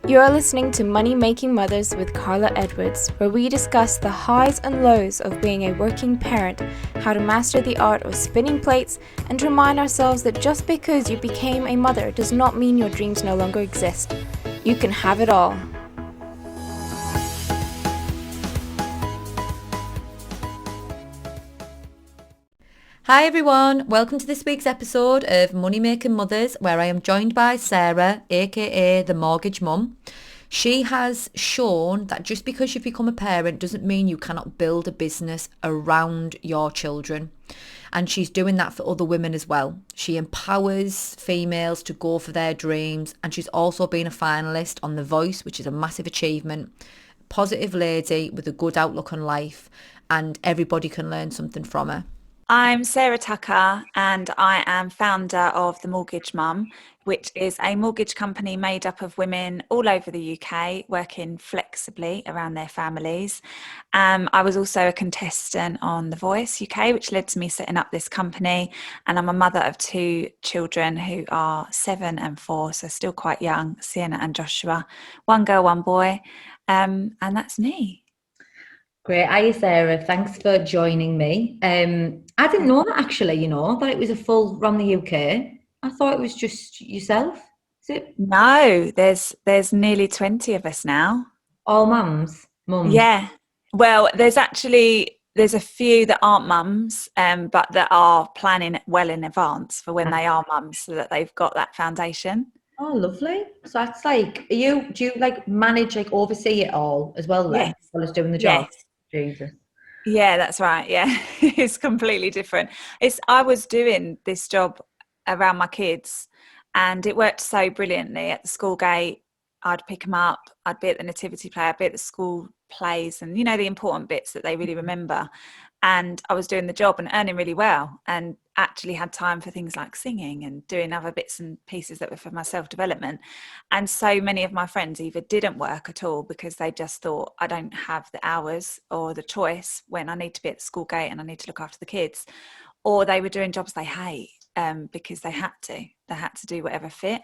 You're listening to Money Making Mothers with Karla Edwards, where we discuss the highs and lows of being a working parent, how to master the art of spinning plates, and to remind ourselves that just because you became a mother does not mean your dreams no longer exist. You can have it all. Hi everyone, welcome to this week's episode of Money Making Mothers, where I am joined by Sarah, aka the Mortgage Mum. She has shown that just because you've become a parent doesn't mean you cannot build a business around your children. And she's doing that for other women as well. She empowers females to go for their dreams, and she's also been a finalist on The Voice, which is a massive achievement. Positive lady with a good outlook on life, and everybody can learn something from her. I'm Sarah Tucker and I am founder of The Mortgage Mum, which is a mortgage company made up of women all over the UK working flexibly around their families. I was also a contestant on The Voice UK, which led to me setting up this company. And I'm a mother of two children who are 7 and 4, so still quite young, Sienna and Joshua, one girl, one boy. And that's me. Great. Hiya, Sarah. Thanks for joining me. I didn't know that actually, that it was a full run the UK. I thought it was just yourself. Is it No, there's nearly 20 of us now. all mums? Yeah. Well, there's a few that aren't mums, but that are planning well in advance for when they are mums, so that they've got that foundation. Oh, lovely. So that's like, do you like manage, like oversee it all as well then, Yes. as well as doing the job? Yes. Jesus. Yeah, that's right. Yeah. It's completely different. I was doing this job around my kids and it worked so brilliantly at the school gate. I'd pick them up, I'd be at the nativity play, I'd be at the school plays and the important bits that they really remember. And I was doing the job and earning really well and actually had time for things like singing and doing other bits and pieces that were for my self-development. And so many of my friends either didn't work at all because they just thought, I don't have the hours or the choice when I need to be at the school gate and I need to look after the kids, or they were doing jobs they hate because they had to do whatever fit.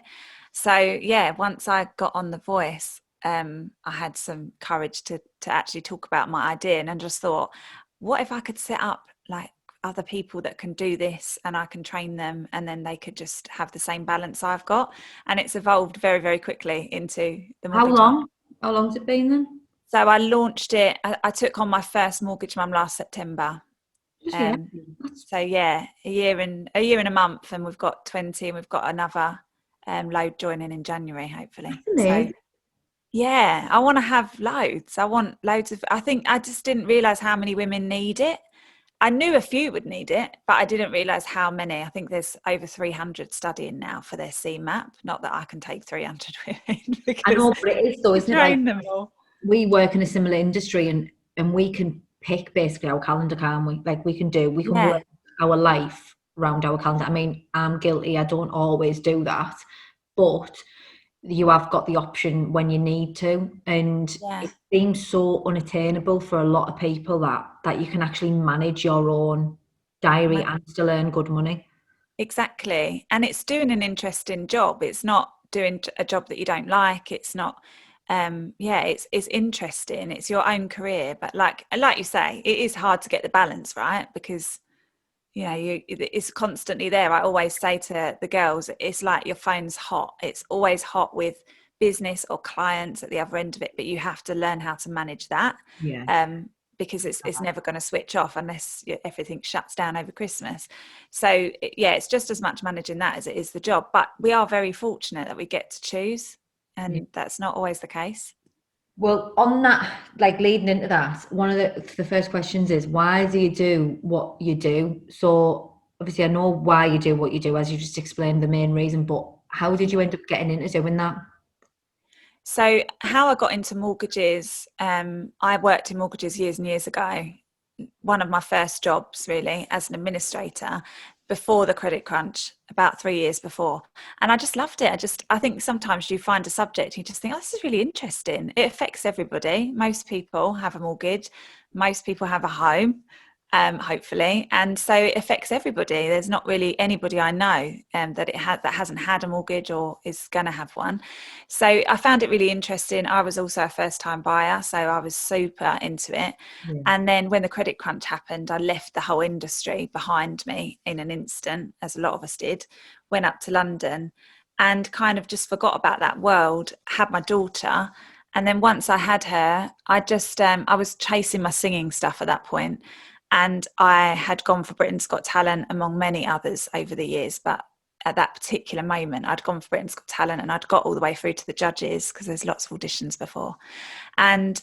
So yeah, once I got on The Voice, I had some courage to actually talk about my idea, and just thought, what if I could set up like other people that can do this and I can train them and then they could just have the same balance I've got. And it's evolved very, very quickly into the How mortgage mum. long? How long's it been then? So I launched it. I took on my first mortgage mum last September. Yeah. So yeah, a year and a month, and we've got 20, and we've got another load joining in January, hopefully. So yeah, I want to have loads. I want loads of. I think I just didn't realize how many women need it. I knew a few would need it, but I didn't realize how many. I think there's over 300 studying now for their CMAP. Not that I can take 300 women because I know, but it is though, isn't it? Like, train them all. we work in a similar industry and we can pick basically our calendar, can't we? Like we can Yeah. work our life around our calendar. I mean, I'm guilty. I don't always do that, but you have got the option when you need to. And Yeah. it seems so unattainable for a lot of people that you can actually manage your own diary and still earn good money. Exactly. And it's doing an interesting job. It's not doing a job that you don't like. It's not it's interesting. It's your own career. But like you say, it is hard to get the balance right because it's constantly there. I always say to the girls, it's like your phone's hot. It's always hot with business or clients at the other end of it, but you have to learn how to manage that. Yeah. Because it's never going to switch off unless everything shuts down over Christmas. So it's just as much managing that as it is the job. But we are very fortunate that we get to choose, and that's not always the case. Well, on that, like leading into that, one of the first questions is, why do you do what you do? So obviously I know why you do what you do, as you just explained the main reason, but how did you end up getting into doing that? So how I got into mortgages, I worked in mortgages years and years ago. One of my first jobs really as an administrator before the credit crunch, about 3 years before. And I just loved it. I think sometimes you find a subject, you just think, oh, this is really interesting. It affects everybody. Most people have a mortgage. Most people have a home. hopefully. And so it affects everybody. There's not really anybody I know that hasn't had a mortgage or is going to have one. So I found it really interesting. I was also a first time buyer, so I was super into it. Yeah. And then when the credit crunch happened, I left the whole industry behind me in an instant, as a lot of us did, went up to London and kind of just forgot about that world, had my daughter. And then once I had her, I was chasing my singing stuff at that point. And I had gone for Britain's Got Talent, among many others over the years. But at that particular moment, I'd gone for Britain's Got Talent and I'd got all the way through to the judges because there's lots of auditions before. And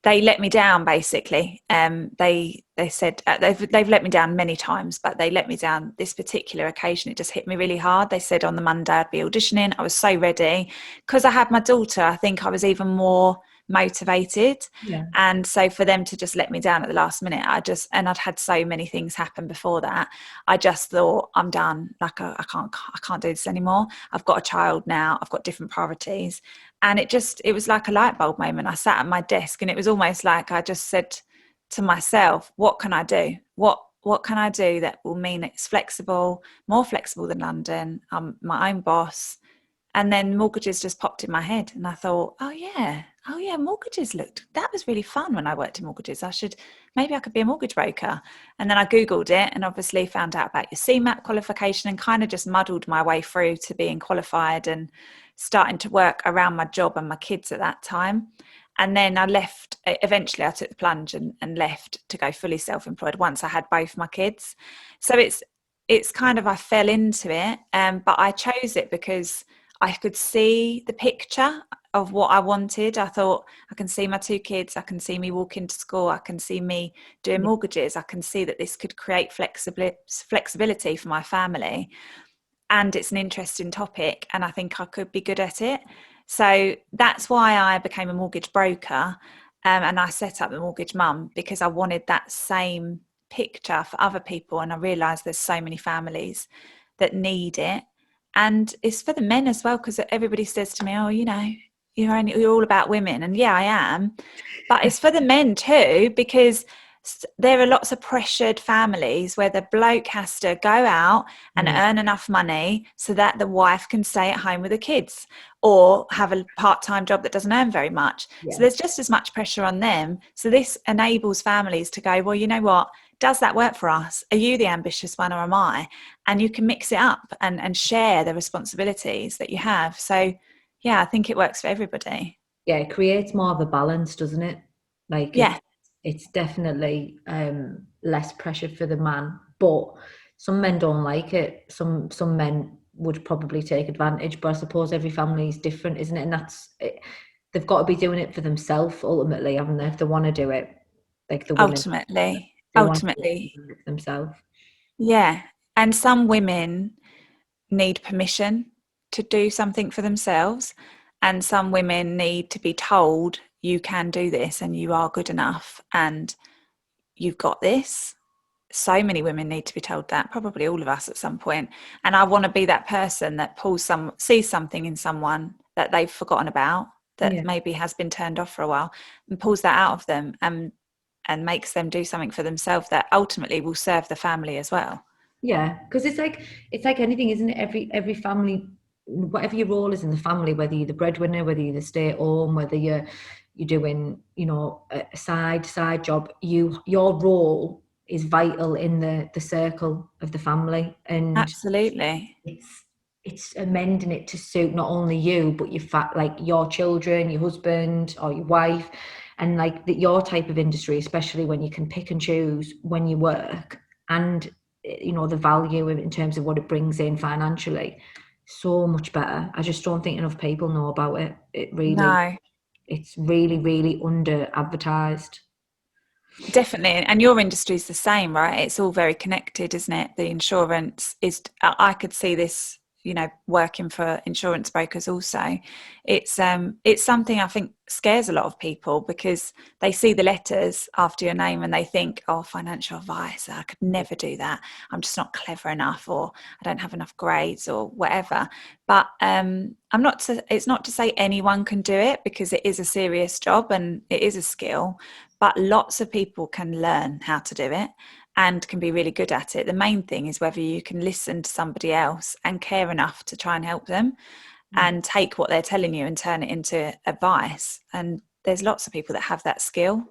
they let me down, basically. They said they've let me down many times, but they let me down this particular occasion. It just hit me really hard. They said on the Monday I'd be auditioning. I was so ready because I had my daughter. I think I was even more motivated. Yeah. And so for them to just let me down at the last minute, and I'd had so many things happen before that, I just thought, I'm done. Like I can't do this anymore. I've got a child now. I've got different priorities. And it was like a light bulb moment. I sat at my desk and it was almost like I just said to myself, what can I do? What can I do that will mean it's flexible, more flexible than London? I'm my own boss. And then mortgages just popped in my head and I thought, oh yeah, mortgages that was really fun when I worked in mortgages. Maybe I could be a mortgage broker. And then I Googled it and obviously found out about your CMAP qualification and kind of just muddled my way through to being qualified and starting to work around my job and my kids at that time. And then I left, eventually I took the plunge and left to go fully self-employed once I had both my kids. So it's kind of, I fell into it, but I chose it because I could see the picture of what I wanted. I thought, I can see my two kids. I can see me walking to school. I can see me doing mortgages. I can see that this could create flexibility for my family. And it's an interesting topic. And I think I could be good at it. So that's why I became a mortgage broker. And I set up the Mortgage Mum because I wanted that same picture for other people. And I realised there's so many families that need it. And it's for the men as well, because everybody says to me, oh, you're all about women. And yeah, I am. But it's for the men too, because there are lots of pressured families where the bloke has to go out and earn enough money so that the wife can stay at home with the kids or have a part-time job that doesn't earn very much. So there's just as much pressure on them. So this enables families to go, well, you know what? Does that work for us? Are you the ambitious one or am I? And you can mix it up and share the responsibilities that you have. So yeah, I think it works for everybody. Yeah, it creates more of a balance, doesn't it? Like it's definitely less pressure for the man, but some men don't like it. Some men would probably take advantage, but I suppose every family is different, isn't it? And that's it. They've got to be doing it for themselves ultimately, haven't they? If they want to do it, like the women, they want to do it for themselves. Yeah. And some women need permission to do something for themselves, and some women need to be told, you can do this and you are good enough and you've got this. So many women need to be told that, probably all of us at some point. And I want to be that person that sees something in someone that they've forgotten about, that maybe has been turned off for a while, and pulls that out of them and makes them do something for themselves that ultimately will serve the family as well. Yeah, because it's like anything, isn't it? Every family, whatever your role is in the family, whether you're the breadwinner, whether you're the stay at home, whether you're doing, a side job, your role is vital in the circle of the family. And absolutely, it's amending it to suit not only you, but like your children, your husband or your wife, and like your type of industry, especially when you can pick and choose when you work, and the value in terms of what it brings in financially, so much better. I just don't think enough people know about it. It's really, really under advertised. Definitely. And your industry is the same, right? It's all very connected, isn't it? The insurance I could see this, working for insurance brokers also. It's something I think scares a lot of people because they see the letters after your name and they think, oh, financial advisor, I could never do that. I'm just not clever enough, or I don't have enough grades or whatever. But it's not to say anyone can do it, because it is a serious job and it is a skill. but lots of people can learn how to do it and can be really good at it. The main thing is whether you can listen to somebody else and care enough to try and help them and take what they're telling you and turn it into advice. And there's lots of people that have that skill.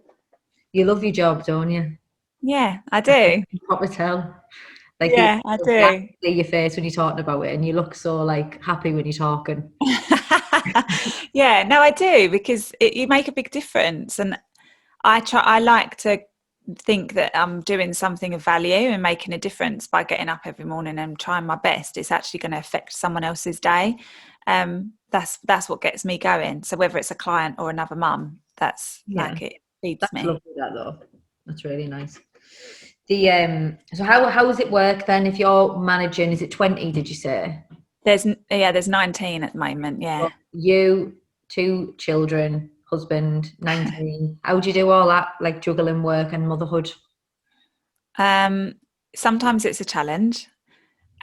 You love your job, don't you? Yeah, I do. Proper tell. Like Yeah, I do. see your face when you're talking about it, and you look so like happy when you're talking. Yeah, no, I do, because you make a big difference. And I like to think that I'm doing something of value and making a difference by getting up every morning and trying my best. It's actually going to affect someone else's day. That's what gets me going. So whether it's a client or another mum, that's like, it feeds That's me. lovely, that though. That's really nice. The so how does it work then if you're managing? Is it 20? Did you say? There's 19 at the moment. Yeah. Well, you, 2 children, husband, 19. How do you do all that, like juggling work and motherhood? Sometimes it's a challenge.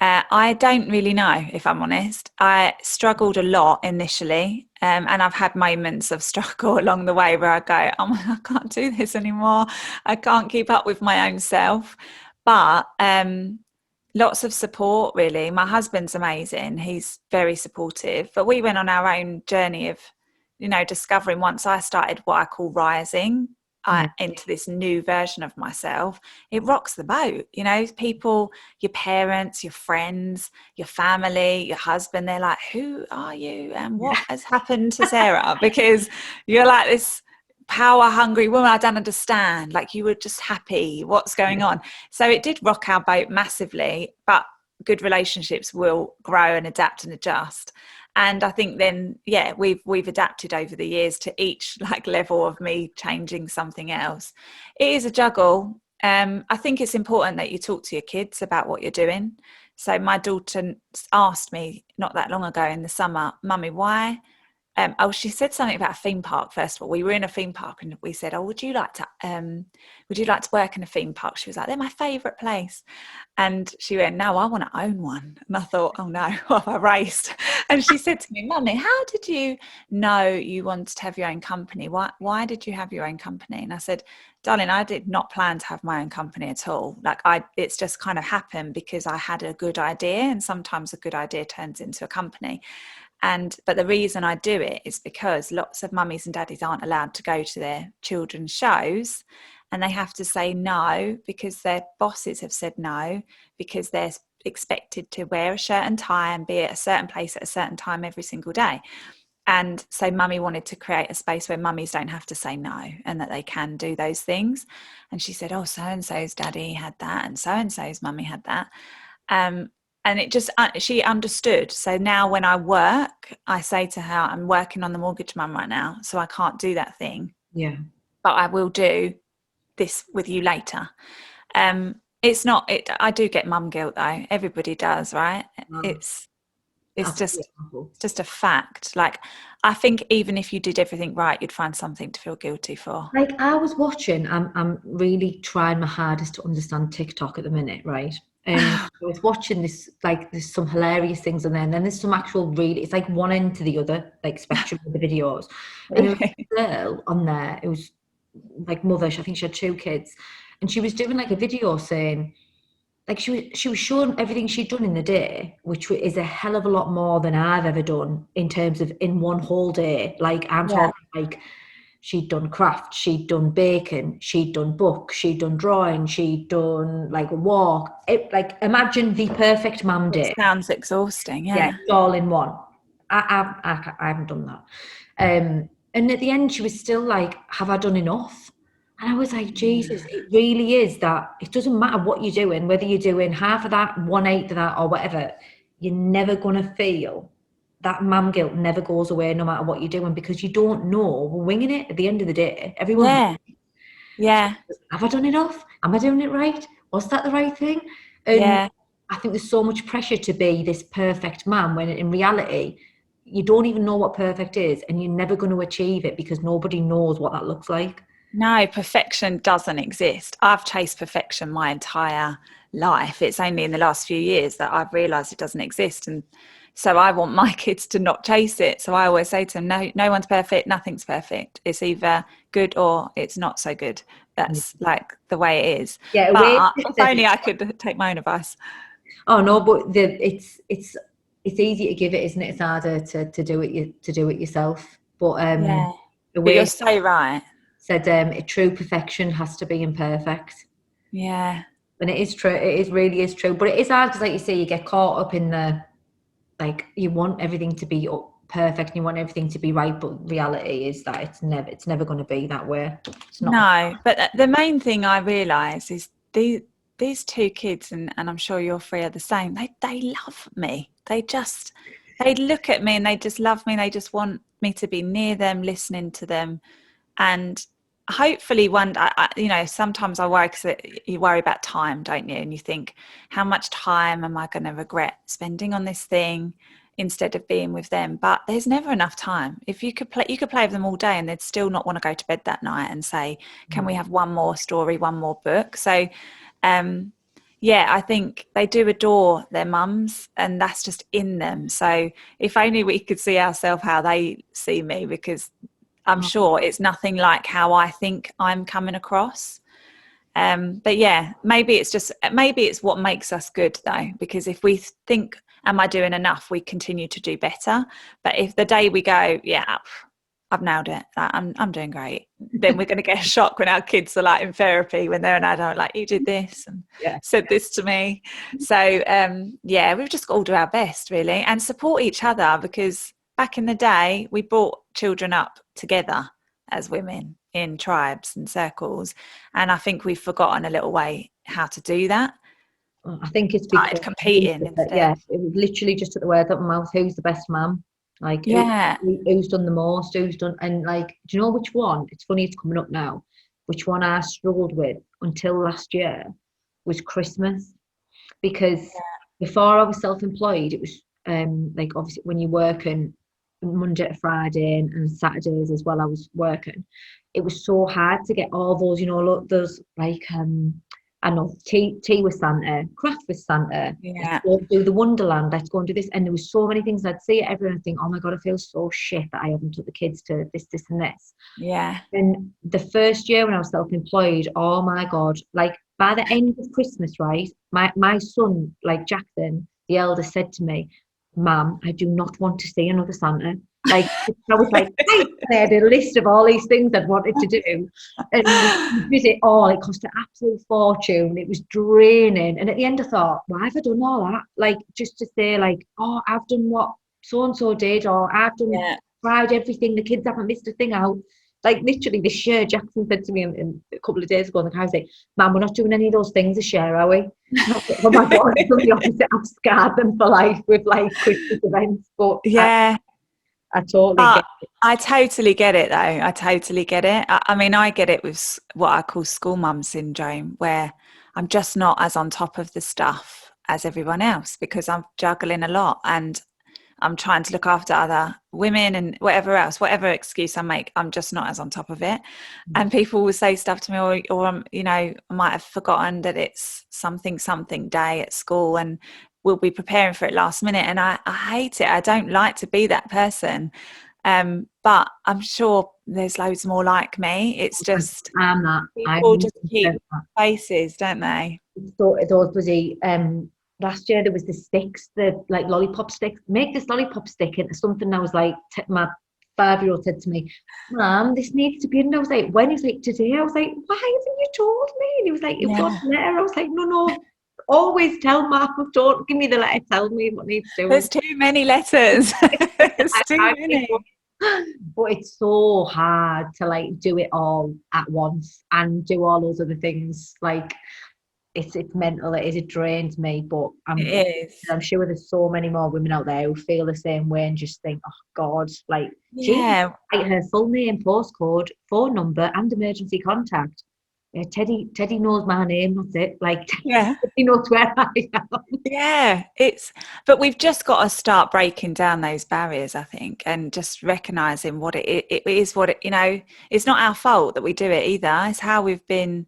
I don't really know, if I'm honest. I struggled a lot initially, and I've had moments of struggle along the way where I go, oh, I can't do this anymore. I can't keep up with my own self. But lots of support, really. My husband's amazing. He's very supportive. But we went on our own journey of, discovering, once I started what I call rising into this new version of myself, it rocks the boat. People, your parents, your friends, your family, your husband, they're like, who are you and what has happened to Sarah? Because you're like this power hungry woman. I don't understand. Like, you were just happy. What's going on? So it did rock our boat massively, but good relationships will grow and adapt and adjust. And I think then, we've adapted over the years to each level of me changing something else. It is a juggle. I think it's important that you talk to your kids about what you're doing. So my daughter asked me not that long ago in the summer, Mummy, why? She said something about a theme park. First of all, we were in a theme park and we said, would you like to work in a theme park? She was like, they're my favourite place. And she went, no, I want to own one. And I thought, oh no, what have I raced? And she said to me, Mummy, how did you know you wanted to have your own company? Why did you have your own company? And I said, darling, I did not plan to have my own company at all. It's just kind of happened because I had a good idea, and sometimes a good idea turns into a company. But the reason I do it is because lots of mummies and daddies aren't allowed to go to their children's shows, and they have to say no because their bosses have said no, because they're expected to wear a shirt and tie and be at a certain place at a certain time every single day. And so mummy wanted to create a space where mummies don't have to say no and that they can do those things. And she said, oh, so-and-so's daddy had that and so-and-so's mummy had that. And it just, she understood. So now when I work, I say to her, I'm working on the mortgage mum right now, so I can't do that thing. Yeah. But I will do this with you later. It's not, I do get mum guilt though. Everybody does, right? It's just a fact. I think even if you did everything right, you'd find something to feel guilty for. I was watching, I'm really trying my hardest to understand TikTok at the minute, right? And I was watching this, there's some hilarious things in there, and then there's some actual it's like one end to the other, spectrum of the videos. And there was a girl on there, it was mother, I think she had 2 kids, and she was doing a video saying, she was showing everything she'd done in the day, which is a hell of a lot more than I've ever done in terms of in one whole day. I'm talking she'd done craft, she'd done baking, she'd done books, she'd done drawing, she'd done a walk. Imagine the perfect mum day. It sounds exhausting. Yeah, it's all in one. I haven't done that. And at the end, she was still have I done enough? And I was like, Jesus, it really is that it doesn't matter what you're doing, whether you're doing half of that, 1/8 of that, or whatever, you're never going to feel that mum guilt never goes away no matter what you're doing, because you don't know. We're winging it at the end of the day. Everyone. Yeah. Have I done enough? Am I doing it right? Was that the right thing? And I think there's so much pressure to be this perfect mum when in reality, you don't even know what perfect is, and you're never going to achieve it because nobody knows what that looks like. No, perfection doesn't exist. I've chased perfection my entire life. It's only in the last few years that I've realised it doesn't exist. And So I want my kids to not chase it. So I always say to them, no one's perfect, nothing's perfect. It's either good or it's not so good. That's like the way it is. Yeah, But if only I could take my own advice. Oh no, but it's easy to give it, isn't it? It's harder to do it yourself. But Yeah. the But way you're so right. said, a true perfection has to be imperfect. Yeah. And it is true. Really is true. But it is hard because, like you say, you get caught up in the, like, you want everything to be perfect and you want everything to be right. But reality is that it's never going to be that way. It's not. No, but the main thing I realise is these two kids, and I'm sure your three are the same. They love me. They look at me and they just love me. They just want me to be near them, listening to them, and hopefully sometimes I worry because you worry about time, don't you? And you think, how much time am I going to regret spending on this thing instead of being with them? But there's never enough time. If you could play with them all day and they'd still not want to go to bed that night and say, can we have one more story, one more book? So I think they do adore their mums, and that's just in them. So if only we could see ourselves how they see me, because I'm sure it's nothing like how I think I'm coming across. But yeah, maybe it's what makes us good though, because if we think, am I doing enough, we continue to do better. But if the day we go, yeah, I've nailed it, I'm doing great, then we're going to get a shock when our kids are like in therapy when they're an adult, like, you did this and said this to me. So we've just got to all do our best really and support each other, because back in the day we brought children up together as women in tribes and circles, and I think we've forgotten a little way how to do that. I think it's because competing instead. Yeah, it was literally just at the word out of my mouth. Who's the best mum? Like, who's done the most? Who's done? And like, do you know which one? It's funny, it's coming up now. Which one I struggled with until last year was Christmas, because before I was self-employed, it was like, obviously when you're working Monday to Friday and Saturdays as well, I was working. It was so hard to get all those, those like I know tea with Santa, craft with Santa, let's go do the Wonderland, let's go and do this. And there was so many things I'd see everyone and think, oh my God, I feel so shit that I haven't took the kids to this and this. Yeah. And the first year when I was self-employed, oh my God, like by the end of Christmas, right, my son, like Jackson, the eldest, said to me, Mum, I do not want to see another Santa. Like, I was like, I had a list of all these things I'd wanted to do, and we did it all. It cost an absolute fortune. It was draining, and at the end I thought, why have I done all that? Like, just to say, like, oh, I've done what so and so did, or I've done tried everything. The kids haven't missed a thing out. Like, literally this year, Jackson said to me in a couple of days ago in the car, he's like, Mum, we're not doing any of those things this year, are we? Like, oh my God, it's the opposite. I've scarred them for life with like Christmas events. But I totally get it. I totally get it though. I totally get it. I mean, I get it with what I call school mum syndrome, where I'm just not as on top of the stuff as everyone else because I'm juggling a lot and I'm trying to look after other women and whatever else, whatever excuse I make, I'm just not as on top of it. And people will say stuff to me, or I might have forgotten that it's something day at school and we'll be preparing for it last minute. And I hate it. I don't like to be that person. But I'm sure there's loads more like me. It's just I'm that. People just keep faces, don't they? So those bloody last year there was the sticks, the like lollipop sticks. Make this lollipop stick into something. I was like, my 5-year-old said to me, Mum, this needs to be in. And I was like, when? He's like, today. I was like, why haven't you told me? And he was like, it was on the letter. I was like, no. Always tell Mum, don't give me the letter, tell me what needs doing. There's too many letters. There's too many. But it's so hard to like do it all at once and do all those other things. Like, it's mental. It drains me, but I'm sure there's so many more women out there who feel the same way and just think, oh God, like, write her full name, postcode, phone number and emergency contact. Teddy knows my name, that's it. Like, he knows where I am. Yeah, but we've just got to start breaking down those barriers, I think, and just recognizing what it is, it's not our fault that we do it either. It's how we've been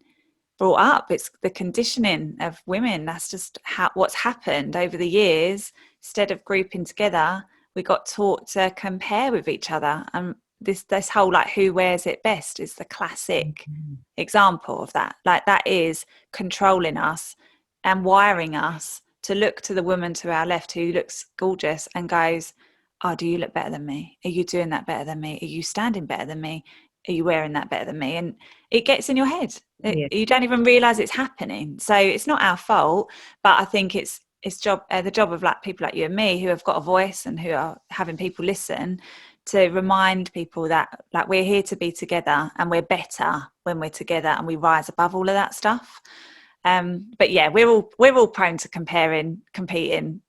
brought up. It's the conditioning of women. That's just what's happened over the years. Instead of grouping together, we got taught to compare with each other. And this whole like who wears it best is the classic example of that. Like that is controlling us and wiring us to look to the woman to our left who looks gorgeous and goes, oh, do you look better than me? Are you doing that better than me? Are you standing better than me? Are you wearing that better than me? And it gets in your head. You don't even realize it's happening. So it's not our fault, but I think it's the job of like people like you and me who have got a voice and who are having people listen to remind people that like we're here to be together and we're better when we're together and we rise above all of that stuff. But yeah, we're all prone to competing.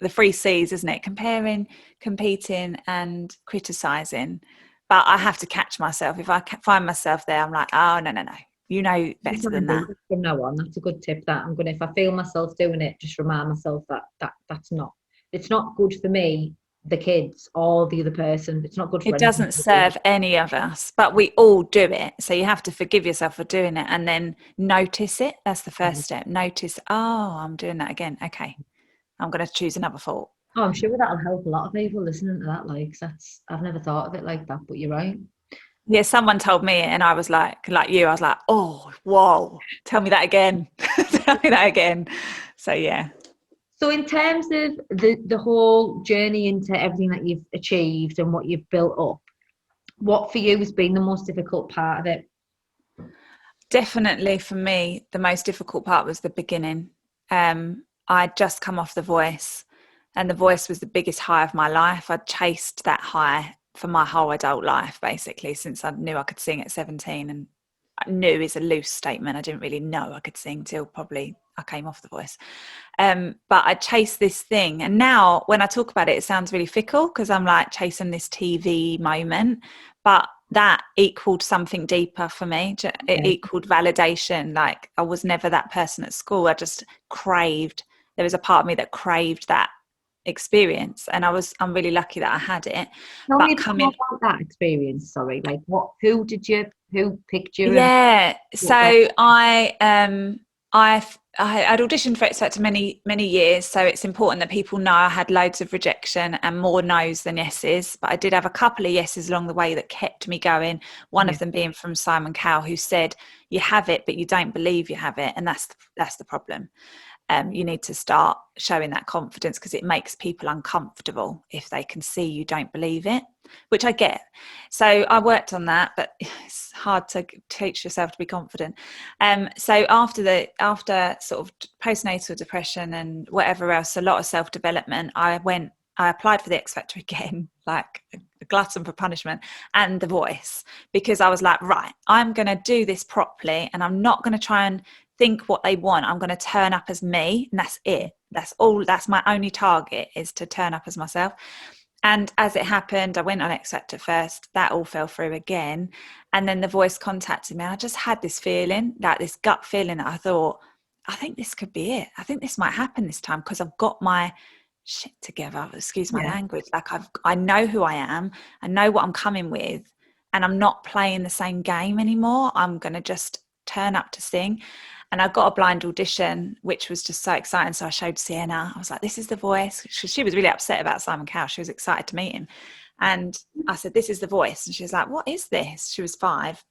The three C's, isn't it? Comparing, competing, and criticizing. But I have to catch myself. If I find myself there, I'm like, oh no, you know better than that. From now on, that's a good tip. That I'm gonna, if I feel myself doing it, just remind myself that it's not good for me, the kids, or the other person. It's not good for it doesn't serve any of us, but we all do it. So you have to forgive yourself for doing it and then notice it. That's the first step. Notice, oh, I'm doing that again. Okay, I'm going to choose another thought. Oh, I'm sure that'll help a lot of people listening to that. Like I've never thought of it like that, but you're right. Yeah, someone told me it and I was like you, I was like, oh, whoa, tell me that again. Tell me that again. So yeah. So in terms of the whole journey into everything that you've achieved and what you've built up, what for you has been the most difficult part of it? Definitely for me, the most difficult part was the beginning. I'd just come off The Voice and The Voice was the biggest high of my life. I'd chased that high for my whole adult life, basically, since I knew I could sing at 17. And I knew is a loose statement. I didn't really know I could sing till probably I came off The Voice. But I chased this thing. And now when I talk about it, it sounds really fickle because I'm like chasing this TV moment. But that equaled something deeper for me. It equaled validation. Like I was never that person at school. I just craved. There was a part of me that craved that experience, and I'm really lucky that I had it. Tell me more about that experience. Sorry, like who picked you? Yeah, so I had auditioned for X Factor many years, so it's important that people know I had loads of rejection and more no's than yeses, but I did have a couple of yeses along the way that kept me going. One of them being from Simon Cowell, who said, you have it but you don't believe you have it, and that's the problem. You need to start showing that confidence because it makes people uncomfortable if they can see you don't believe it, which I get. So I worked on that, but it's hard to teach yourself to be confident. So after sort of postnatal depression and whatever else, a lot of self-development, I applied for the X Factor again, like a glutton for punishment, and The Voice, because I was like, right, I'm going to do this properly and I'm not going to try and think what they want. I'm going to turn up as me, and that's it. That's all. That's my only target, is to turn up as myself. And as it happened, I went on X Factor first. That all fell through again. And then The Voice contacted me. And I just had this feeling, like this gut feeling, that I thought, I think this could be it. I think this might happen this time because I've got my shit together. Excuse my language. Like I know who I am. I know what I'm coming with. And I'm not playing the same game anymore. I'm going to just turn up to sing. And I got a blind audition, which was just so exciting. So I showed Sienna. I was like, this is The Voice. She was really upset about Simon Cowell. She was excited to meet him. And I said, this is The Voice. And she was like, what is this? She was 5.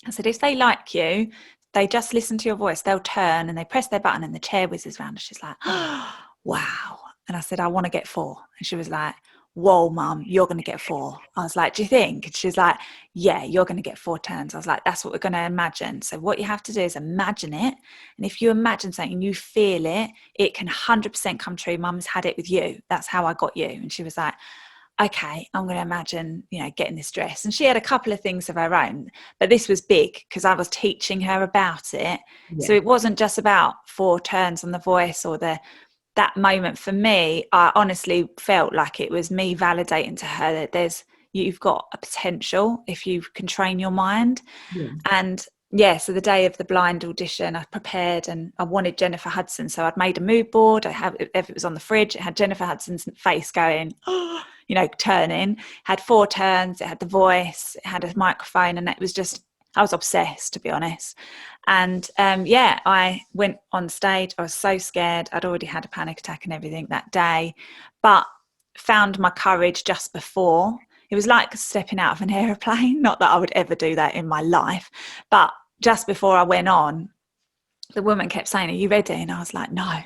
I said, if they like you, they just listen to your voice. They'll turn and they press their button and the chair whizzes around. And she's like, oh, wow. And I said, I want to get 4. And she was like, whoa, Mum, you're going to get 4. I was like, do you think? And she's like, yeah, you're going to get 4 turns. I was like, that's what we're going to imagine. So what you have to do is imagine it. And if you imagine something and you feel it, it can 100% come true. Mum's had it with you. That's how I got you. And she was like, okay, I'm going to imagine, getting this dress. And she had a couple of things of her own, but this was big because I was teaching her about it. Yeah. So it wasn't just about 4 turns on The Voice or that moment. For me, I honestly felt like it was me validating to her that you've got a potential if you can train your mind. Yeah. And so the day of the blind audition, I prepared and I wanted Jennifer Hudson. So I'd made a mood board. If it was on the fridge, it had Jennifer Hudson's face going, turning. It had 4 turns. It had The Voice. It had a microphone, and it was just I was obsessed, to be honest. And I went on stage. I was so scared. I'd already had a panic attack and everything that day, but found my courage just before. It was like stepping out of an aeroplane. Not that I would ever do that in my life, but just before I went on, the woman kept saying, "Are you ready?" And I was like, no,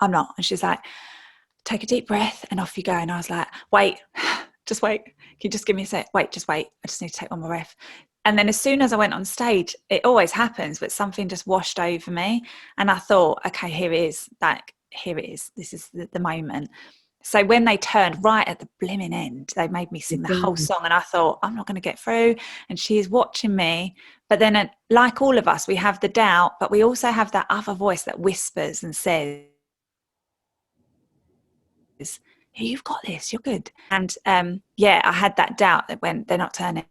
I'm not. And she's like, "Take a deep breath and off you go." And I was like, "Wait, just wait. Can you just give me a sec? Wait, just wait. I just need to take one more breath." And then as soon as I went on stage, it always happens, but something just washed over me. And I thought, okay, here it is. This is the moment. So when they turned right at the blimmin' end, they made me sing the whole song. And I thought, I'm not going to get through. And she is watching me. But then, like all of us, we have the doubt, but we also have that other voice that whispers and says, "Hey, you've got this, you're good." And I had that doubt that when they're not turning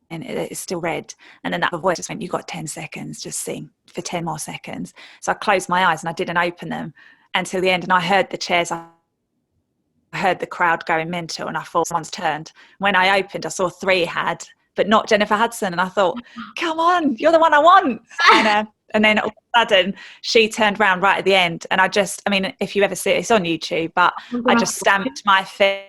and it's still red. And then that voice just went, "You've got 10 seconds, just sing for 10 more seconds." So I closed my eyes and I didn't open them until the end. And I heard the chairs, I heard the crowd going mental, and I thought someone's turned. When I opened, I saw 3 had, but not Jennifer Hudson. And I thought, come on, you're the one I want. And then all of a sudden she turned around right at the end. And if you ever see it, it's on YouTube, but I just stamped my feet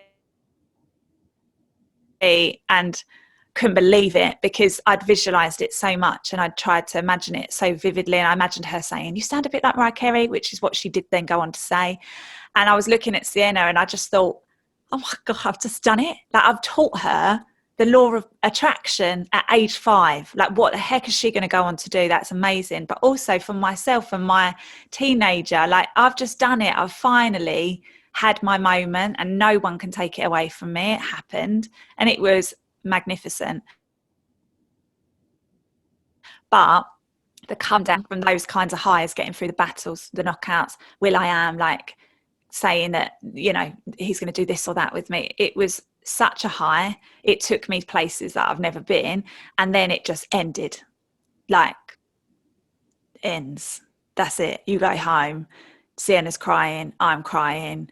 and couldn't believe it, because I'd visualized it so much and I'd tried to imagine it so vividly. And I imagined her saying, "You sound a bit like Mariah Carey," which is what she did then go on to say. And I was looking at Sienna and I just thought, oh my God, I've just done it. Like, I've taught her the law of attraction at age 5. Like, what the heck is she going to go on to do? That's amazing. But also for myself and my teenager, like, I've just done it. I've finally had my moment and no one can take it away from me. It happened and it was magnificent. But the come down from those kinds of highs, getting through the battles, the knockouts, will.i.am, like, saying that, he's going to do this or that with me. It was such a high. It took me places that I've never been. And then it just ended. Like, ends. That's it. You go home. Sienna's crying. I'm crying.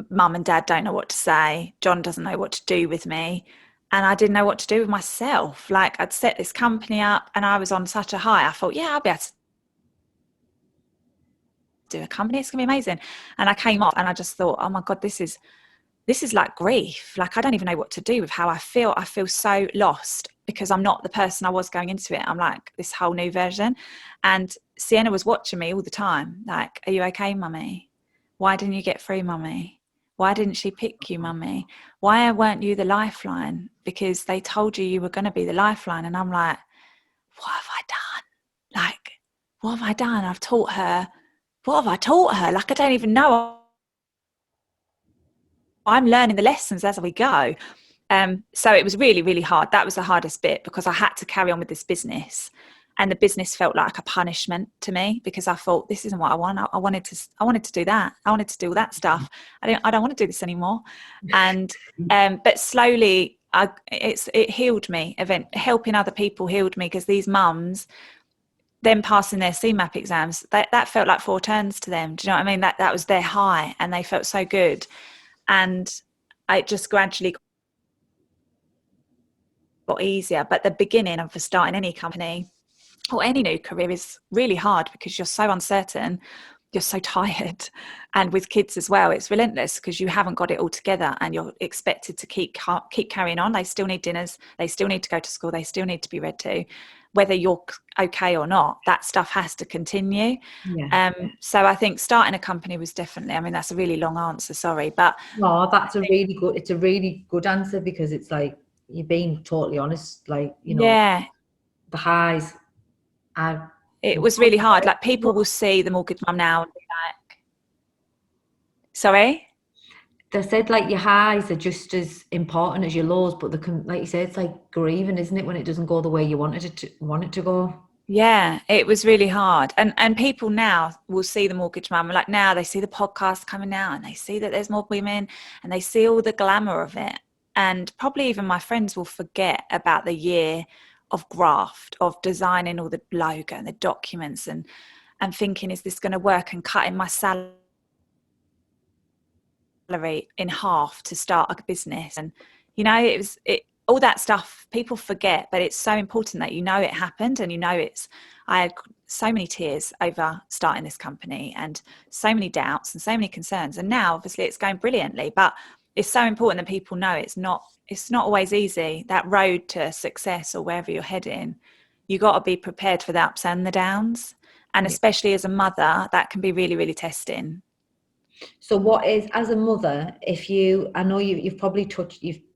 Mum and Dad don't know what to say. John doesn't know what to do with me. And I didn't know what to do with myself. Like, I'd set this company up and I was on such a high. I thought, yeah, I'll be able to do a company. It's gonna be amazing. And I came off and I just thought, oh my God, this is like grief. Like, I don't even know what to do with how I feel. I feel so lost because I'm not the person I was going into it. I'm like this whole new version. And Sienna was watching me all the time. Like, "Are you okay, Mummy? Why didn't you get through, Mummy? Why didn't she pick you, Mummy? Why weren't you the lifeline? Because they told you were going to be the lifeline." And I'm like, what have I done? Like, what have I done? I've taught her. What have I taught her? Like, I don't even know. I'm learning the lessons as we go. So it was really, really hard. That was the hardest bit, because I had to carry on with this business, and the business felt like a punishment to me, because I thought, this isn't what I want. I wanted to do that. I wanted to do all that stuff. I don't want to do this anymore. And but slowly, it healed me. Helping other people healed me, because these mums, them passing their CMAP exams, that felt like 4 turns to them. Do you know what I mean? That was their high, and they felt so good. And I just gradually got easier. But the beginning of starting any company or any new career is really hard, because you're so uncertain, you're so tired. And with kids as well, it's relentless, because you haven't got it all together and you're expected to keep carrying on. They still need dinners, they still need to go to school, they still need to be read to. Whether you're okay or not, that stuff has to continue. So I think starting a company was definitely, that's a really long answer, sorry, but no, it's a really good answer, because it's like, you're being totally honest. Like, the highs, it was really hard. Like, people will see the mortgage mum now and be like, sorry? They said, like, your highs are just as important as your lows, but they can, like you said, it's like grieving, isn't it, when it doesn't go the way you want it to go. Yeah, it was really hard. And people now will see the mortgage mum. Like, now they see the podcast coming out and they see that there's more women and they see all the glamour of it. And probably even my friends will forget about the year of graft, of designing all the logo and the documents and thinking, is this going to work, and cutting my salary in half to start a business. And it all that stuff people forget, but it's so important that you know it happened, and you know I had so many tears over starting this company and so many doubts and so many concerns, and now obviously it's going brilliantly. But it's so important that people know it's not always easy. That road to success or wherever you're heading, you got to be prepared for the ups and the downs, and especially as a mother, that can be really, really testing. So what is, as a mother, I know you've probably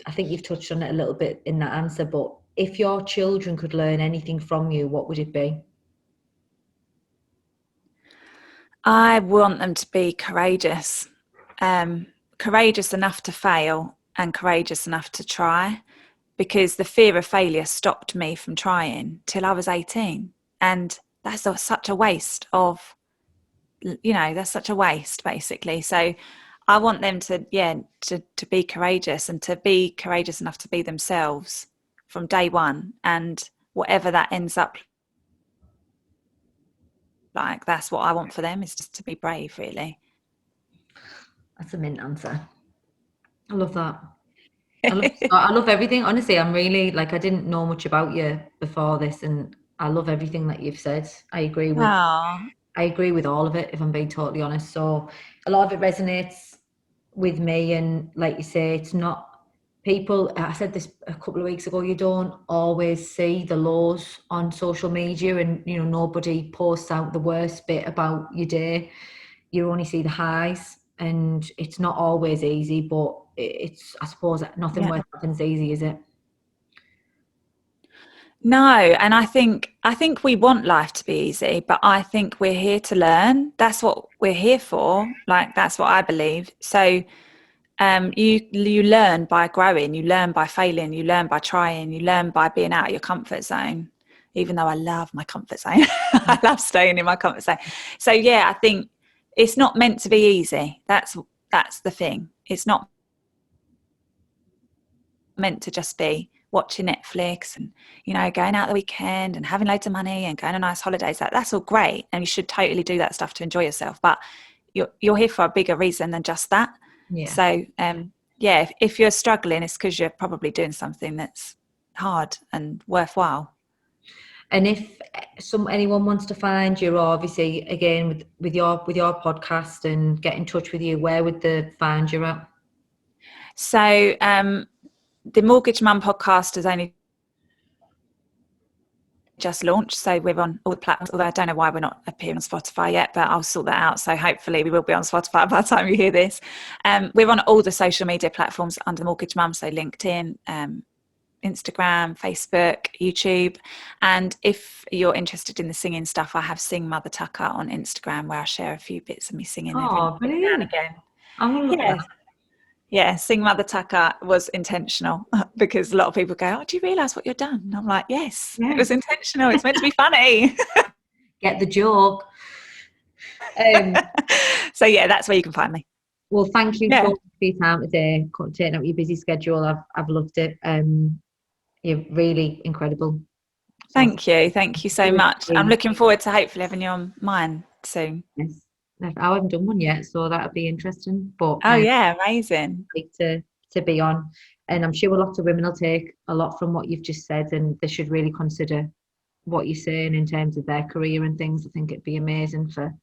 I think you've touched on it a little bit in that answer, but if your children could learn anything from you, what would it be? I want them to be courageous, courageous enough to fail and courageous enough to try, because the fear of failure stopped me from trying till I was 18. And that's such a waste of, that's such a waste, basically. So I want them to be courageous, and to be courageous enough to be themselves from day one, and whatever that ends up like, that's what I want for them, is just to be brave, really. That's a mint answer. I love that. I love everything. Honestly, I'm really, like, I didn't know much about you before this, and I love everything that you've said. I agree with all of it, if I'm being totally honest. So a lot of it resonates with me, and like you say, it's not people. I said this a couple of weeks ago, you don't always see the lows on social media, and nobody posts out the worst bit about your day. You only see the highs, and it's not always easy, but it's, I suppose, nothing worth happens easy, is it? No, and I think we want life to be easy, but I think we're here to learn. That's what we're here for. Like, that's what I believe. So you learn by growing, you learn by failing, you learn by trying, you learn by being out of your comfort zone, even though I love my comfort zone. I love staying in my comfort zone. So I think it's not meant to be easy. That's the thing. It's not meant to just be watching Netflix and going out the weekend and having loads of money and going on nice holidays. That's all great, and you should totally do that stuff to enjoy yourself, but you're here for a bigger reason than just that. So if you're struggling, it's because you're probably doing something that's hard and worthwhile. And if anyone wants to find you, or obviously again with your podcast, and get in touch with you, where would they find you at? So the Mortgage Mum podcast has only just launched, so we're on all the platforms, although I don't know why we're not appearing on Spotify yet, but I'll sort that out. So hopefully we will be on Spotify by the time you hear this. We're on all the social media platforms under Mortgage Mum, so LinkedIn, Instagram, Facebook, YouTube. And if you're interested in the singing stuff, I have Sing Mother Tucker on Instagram, where I share a few bits of me singing every now and again. I'm gonna look at that. Yeah, Sing Mother Tucker was intentional, because a lot of people go, "Oh, do you realise what you've done?" And I'm like, yes, it was intentional. It's meant to be funny. Get the joke. So that's where you can find me. Well, thank you so much for your time today, taking out your busy schedule. I've loved it. You're really incredible. Thank you so much. I'm looking forward to hopefully having you on mine soon. Yes. I haven't done one yet, so that'll be interesting. But amazing. I'd like to be on, and I'm sure a lot of women will take a lot from what you've just said, and they should really consider what you're saying in terms of their career and things. I think it'd be amazing for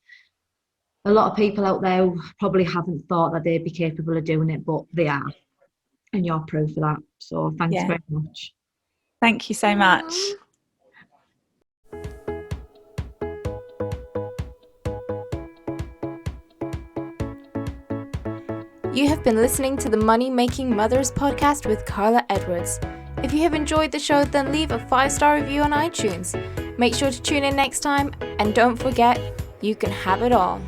a lot of people out there who probably haven't thought that they'd be capable of doing it, but they are, and you're proof of that. So thanks very much. Thank you so much. You have been listening to the Money Making Mothers podcast with Karla Edwards. If you have enjoyed the show, then leave a 5-star review on iTunes. Make sure to tune in next time, and don't forget, you can have it all.